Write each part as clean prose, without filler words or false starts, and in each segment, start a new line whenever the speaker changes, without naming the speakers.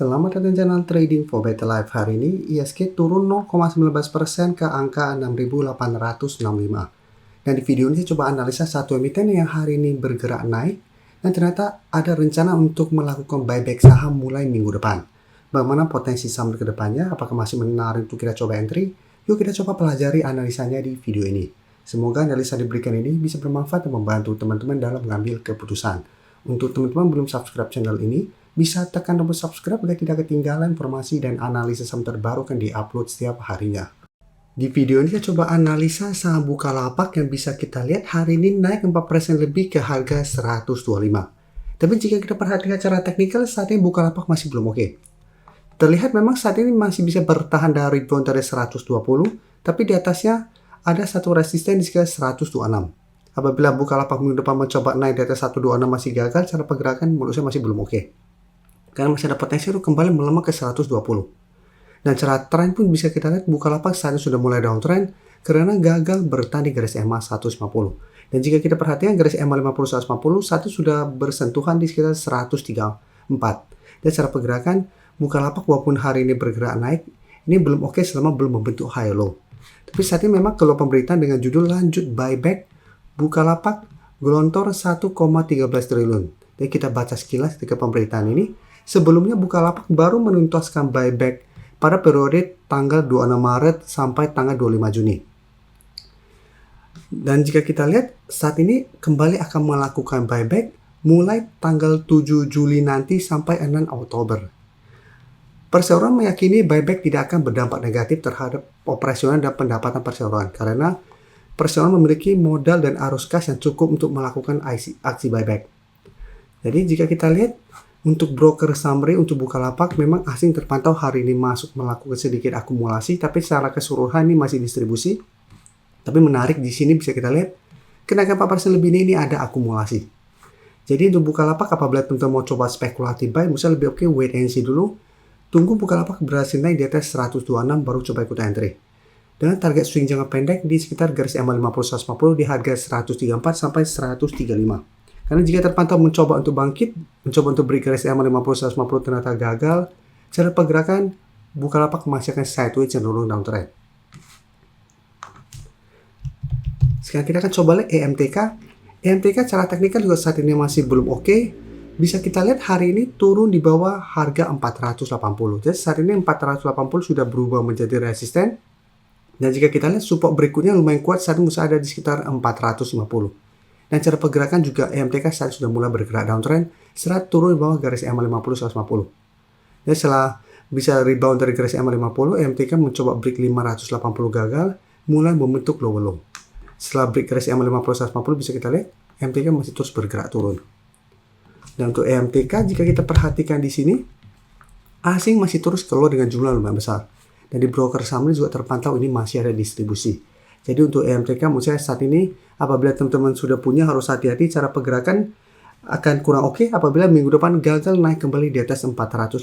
Selamat datang di channel Trading for Better Life. Hari ini ISG turun 0,19% ke angka 6.865. Dan di video ini saya coba analisa satu emiten yang hari ini bergerak naik dan ternyata ada rencana untuk melakukan buyback saham mulai minggu depan. Bagaimana potensi saham ke depannya? Apakah masih menarik untuk kita coba entry? Yuk kita coba pelajari analisanya di video ini. Semoga analisa diberikan ini bisa bermanfaat dan membantu teman-teman dalam mengambil keputusan. Untuk teman-teman belum subscribe channel ini, bisa tekan tombol subscribe agar tidak ketinggalan informasi dan analisis saham terbaru yang diupload setiap harinya. Di video ini saya coba analisa saham Bukalapak yang bisa kita lihat hari ini naik 4% lebih ke harga 125. Tapi jika kita perhatikan secara teknikal, saat ini Bukalapak masih belum oke. Terlihat memang saat ini masih bisa bertahan dari rebound dari 120, tapi di atasnya ada satu resisten di sekitar 126. Apabila Bukalapak minggu depan mencoba naik di atas 126 masih gagal, cara pergerakan menurut saya masih belum oke. Karena masih ada potensi untuk kembali melemah ke 120. Dan cara tren pun bisa kita lihat Bukalapak saat ini sudah mulai downtrend karena gagal bertahan di garis EMA 150. Dan jika kita perhatikan garis EMA 50 150 saat itu sudah bersentuhan di sekitar 134. Dan cara pergerakan Bukalapak walaupun hari ini bergerak naik, ini belum oke selama belum membentuk high low. Tapi saat ini memang keluar pemberitaan dengan judul lanjut buyback Bukalapak gelontor 1,13 triliun. Jadi kita baca sekilas ketika pemberitaan ini. Sebelumnya Bukalapak baru menuntaskan buyback pada periode tanggal 26 Maret sampai tanggal 25 Juni. Dan jika kita lihat saat ini kembali akan melakukan buyback mulai tanggal 7 Juli nanti sampai 6 Oktober. Perseroan meyakini buyback tidak akan berdampak negatif terhadap operasional dan pendapatan perseroan karena perseroan memiliki modal dan arus kas yang cukup untuk melakukan aksi buyback. Jadi jika kita lihat untuk broker summary untuk Bukalapak memang asing terpantau hari ini masuk melakukan sedikit akumulasi, tapi secara keseluruhan ini masih distribusi. Tapi menarik di sini bisa kita lihat kenaikan 4% lebih ini ada akumulasi. Jadi untuk Bukalapak apabila teman-teman mau coba spekulatif buy, misalnya lebih oke wait and see dulu. Tunggu Bukalapak berhasil naik di atas 126 baru coba ikut entry. Dengan target swing jangka pendek di sekitar garis EMA 50 150 di harga 134 sampai 135. Karena jika terpantau mencoba untuk bangkit, mencoba untuk beri garis EMA 50 150 ternyata gagal, cara pergerakan Bukalapak masih akan sideways cenderung downtrend. Sekarang kita akan coba lihat EMTK. EMTK cara teknikal juga saat ini masih belum oke. Bisa kita lihat hari ini turun di bawah harga 480. Jadi saat ini 480 sudah berubah menjadi resisten. Dan jika kita lihat support berikutnya lumayan kuat, saat ini ada di sekitar 450. Dan cara pergerakan juga EMTK saat sudah mulai bergerak downtrend setelah turun di bawah garis EMA 50 150. Jadi setelah bisa rebound dari garis EMA 50, EMTK mencoba break 580 gagal, mulai membentuk lower low. Setelah break garis EMA 50 150 bisa kita lihat EMTK masih terus bergerak turun. Dan untuk EMTK jika kita perhatikan di sini, asing masih terus keluar dengan jumlah lumayan besar. Dan di broker saham juga terpantau ini masih ada distribusi. Jadi untuk EMTK menurut saya saat ini apabila teman-teman sudah punya harus hati-hati, cara pergerakan akan kurang oke apabila minggu depan gagal naik kembali di atas 480.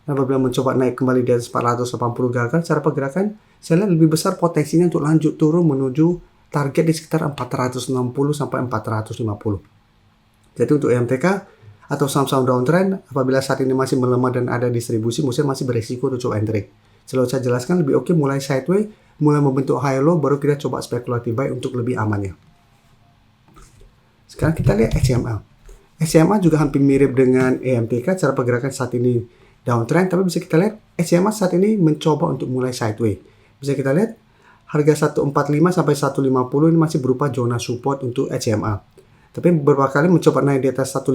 Dan apabila mencoba naik kembali di atas 480 gagal, cara pergerakan saya lihat lebih besar potensinya untuk lanjut turun menuju target di sekitar 460 sampai 450. Jadi untuk EMTK atau saham-saham downtrend apabila saat ini masih melemah dan ada distribusi, menurut saya masih beresiko untuk coba entry. Selalu saya jelaskan lebih oke mulai sideways, mulai membentuk high low, baru kita coba spekulatif buy untuk lebih amannya. Sekarang kita lihat SCMA. SCMA juga hampir mirip dengan EMTK, cara pergerakan saat ini downtrend, tapi bisa kita lihat SCMA saat ini mencoba untuk mulai sideways. Bisa kita lihat harga 145 sampai 150 ini masih berupa zona support untuk SCMA. Tapi beberapa kali mencoba naik di atas 150,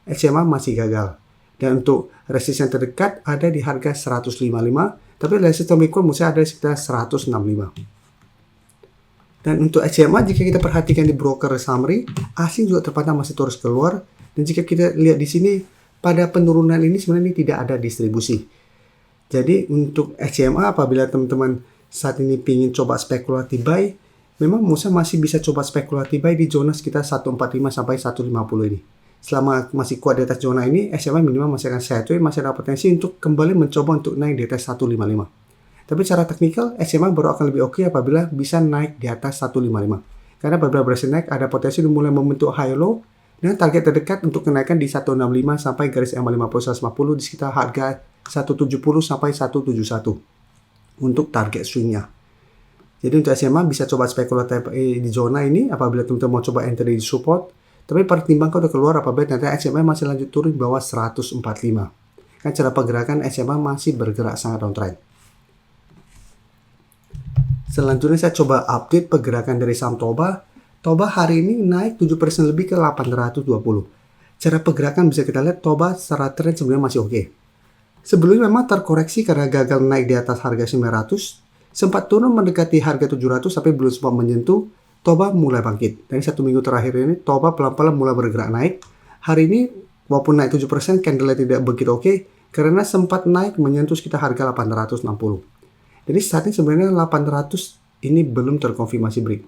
SCMA masih gagal. Dan untuk resisten terdekat ada di harga 155, tapi resisten berikut mesti ada di sekitar 165. Dan untuk SCMA jika kita perhatikan di broker summary, asing juga terpantau masih terus keluar. Dan jika kita lihat di sini pada penurunan ini sebenarnya ini tidak ada distribusi. Jadi untuk SCMA apabila teman-teman saat ini ingin coba spekulatif buy, memang Musa masih bisa coba spekulatif buy di zona sekitar 145 sampai 150 ini. Selama masih kuat di atas zona ini, SMA minimal masih akan sideways, masih ada potensi untuk kembali mencoba untuk naik di atas 155. Tapi secara teknikal, SMA baru akan lebih oke apabila bisa naik di atas 155. Karena apabila berhasil naik, ada potensi untuk mulai membentuk high low Dengan target terdekat untuk kenaikan di 165 sampai garis EMA 50 di sekitar harga 170 sampai 171 untuk target swingnya. Jadi untuk SMA bisa coba spekulatif di zona ini apabila teman-teman mau coba entry di support. Tapi pertimbangkan udah keluar apabila nanti SMA masih lanjut turun di bawah 145. Kan cara pergerakan SMA masih bergerak sangat downtrend. Selanjutnya saya coba update pergerakan dari saham Toba. Toba hari ini naik 7% lebih ke 820. Cara pergerakan bisa kita lihat Toba secara trend sebenarnya masih oke. Sebelumnya memang terkoreksi karena gagal naik di atas harga 900, sempat turun mendekati harga 700 tapi belum sempat menyentuh. Toba mulai bangkit. Dari 1 minggu terakhir ini Toba pelan-pelan mulai bergerak naik. Hari ini walaupun naik 7%, candle tidak begitu oke karena sempat naik menyentuh sekitar harga 860. Jadi saat ini sebenarnya 800 ini belum terkonfirmasi break.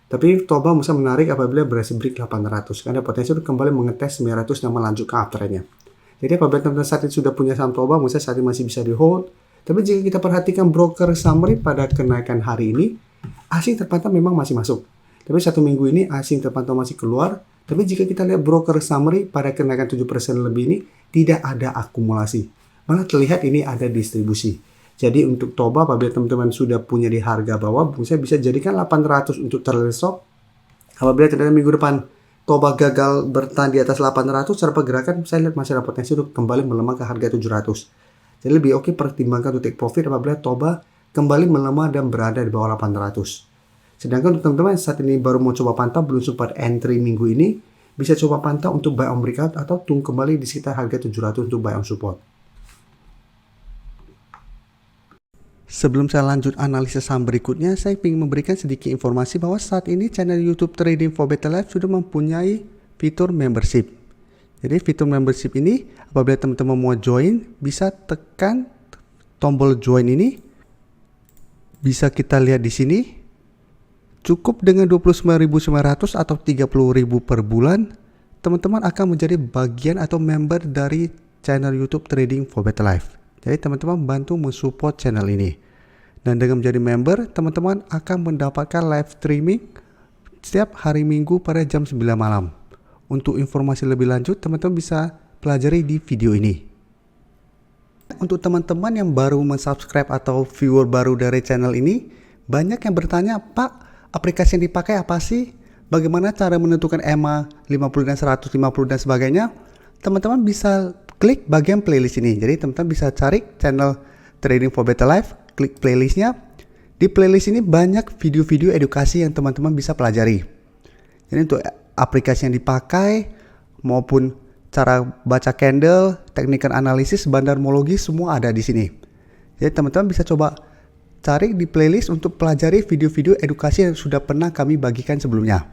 Tapi Toba bisa menarik apabila berhasil break 800 karena potensi untuk kembali mengetes 900 dan melanjutkan uptrendnya. Jadi apabila teman-teman saat ini sudah punya saham Toba, misalnya saat ini masih bisa di hold. Tapi jika kita perhatikan broker summary pada kenaikan hari ini, asing terpantau memang masih masuk. Tapi 1 minggu ini asing terpantau masih keluar. Tapi jika kita lihat broker summary pada kenaikan 7% lebih ini, tidak ada akumulasi. Malah terlihat ini ada distribusi. Jadi untuk Toba apabila teman-teman sudah punya di harga bawah, saya bisa jadikan 800 untuk trailing stop. Apabila ternyata minggu depan Toba gagal bertahan di atas 800, cara pergerakan saya lihat masih ada potensi untuk kembali melemah ke harga 700. Jadi lebih oke pertimbangkan untuk take profit apabila Toba kembali melemah dan berada di bawah 800. Sedangkan untuk teman-teman saat ini baru mau coba pantau, belum sempat entry minggu ini, bisa coba pantau untuk buy on breakout atau tunggu kembali di sekitar harga 700 untuk buy on support. Sebelum saya lanjut analisis saham berikutnya, saya ingin memberikan sedikit informasi bahwa saat ini channel YouTube Trading for Better Life sudah mempunyai fitur membership. Jadi fitur membership ini apabila teman-teman mau join, bisa tekan tombol join ini. Bisa kita lihat di sini. Cukup dengan 29.900 atau 30.000 per bulan, teman-teman akan menjadi bagian atau member dari channel YouTube Trading for Better Life. Jadi teman-teman bantu mensupport channel ini. Dan dengan menjadi member, teman-teman akan mendapatkan live streaming setiap hari Minggu pada jam 9 malam. Untuk informasi lebih lanjut, teman-teman bisa pelajari di video ini. Untuk teman-teman yang baru mensubscribe atau viewer baru dari channel ini, banyak yang bertanya, Pak, aplikasi yang dipakai apa sih? Bagaimana cara menentukan EMA 50 dan 150 dan sebagainya? Teman-teman bisa klik bagian playlist ini. Jadi teman-teman bisa cari channel Trading for Better Life, klik playlistnya. Di playlist ini banyak video-video edukasi yang teman-teman bisa pelajari. Jadi untuk aplikasi yang dipakai maupun cara baca candle, teknik analisis, bandarmologi semua ada di sini. Jadi teman-teman bisa coba cari di playlist untuk pelajari video-video edukasi yang sudah pernah kami bagikan sebelumnya.